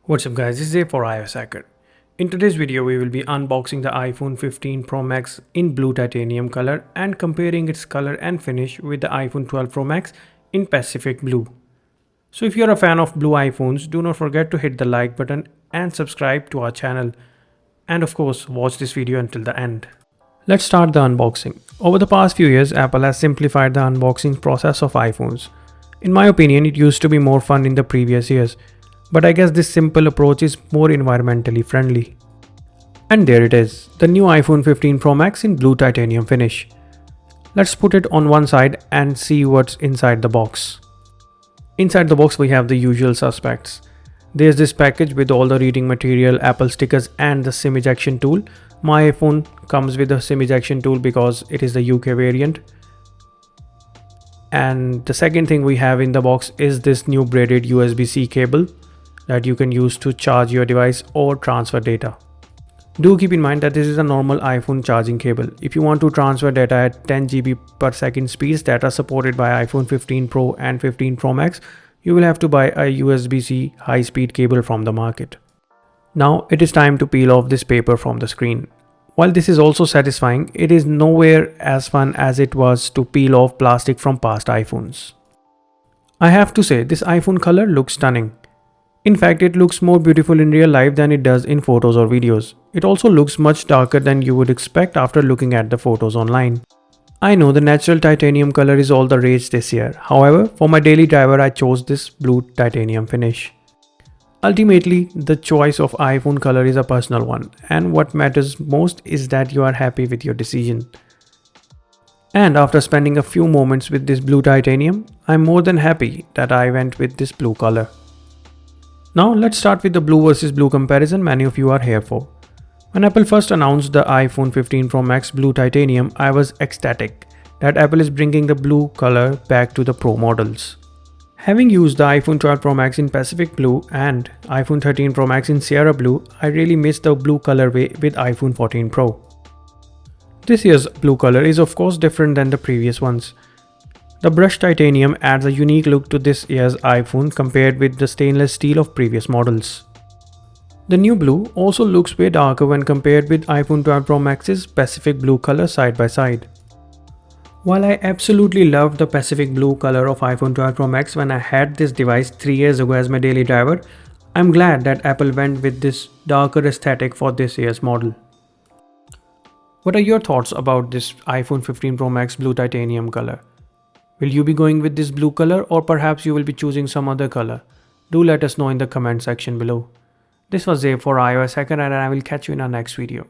What's up guys, this is A for iOS Hacker. In today's video we will be unboxing the iPhone 15 Pro Max in blue titanium color and comparing its color and finish with the iPhone 12 Pro Max in Pacific Blue. So if you're a fan of blue iPhones, do not forget to hit the like button and subscribe to our channel. And of course, watch this video until the end. Let's start the unboxing. Over the past few years, Apple has simplified the unboxing process of iPhones. In my opinion, it used to be more fun in the previous years. But I guess this simple approach is more environmentally friendly. And there it is, the new iPhone 15 Pro Max in blue titanium finish. Let's put it on one side and see what's inside the box. Inside the box we have the usual suspects. There's this package with all the reading material, Apple stickers and the SIM ejection tool. My iPhone comes with the SIM ejection tool because it is the UK variant. And the second thing we have in the box is this new braided USB-C cable that you can use to charge your device or transfer data. Do keep in mind that this is a normal iPhone charging cable. If you want to transfer data at 10 GB per second speeds that are supported by iPhone 15 Pro and 15 Pro Max, you will have to buy a USB-C high-speed cable from the market. Now it is time to peel off this paper from the screen. While this is also satisfying, it is nowhere as fun as it was to peel off plastic from past iPhones. I have to say, this iPhone color looks stunning. In fact, it looks more beautiful in real life than it does in photos or videos. It also looks much darker than you would expect after looking at the photos online. I know the natural titanium color is all the rage this year. However, for my daily driver I chose this blue titanium finish. Ultimately, the choice of iPhone color is a personal one, and what matters most is that you are happy with your decision. And after spending a few moments with this blue titanium, I'm more than happy that I went with this blue color. Now let's start with the blue versus blue comparison many of you are here for. When Apple first announced the iPhone 15 Pro Max blue titanium, I was ecstatic that Apple is bringing the blue color back to the Pro models. Having used the iPhone 12 Pro Max in Pacific Blue and iPhone 13 Pro Max in Sierra Blue, I really miss the blue colorway with iPhone 14 Pro. This year's blue color is of course different than the previous ones. The brushed titanium adds a unique look to this year's iPhone compared with the stainless steel of previous models. The new blue also looks way darker when compared with iPhone 12 Pro Max's Pacific Blue color side by side. While I absolutely loved the Pacific Blue color of iPhone 12 Pro Max when I had this device 3 years ago as my daily driver, I'm glad that Apple went with this darker aesthetic for this year's model. What are your thoughts about this iPhone 15 Pro Max blue titanium color? Will you be going with this blue color or perhaps you will be choosing some other color? Do let us know in the comment section below. This was Zay for iOS Hacker and I will catch you in our next video.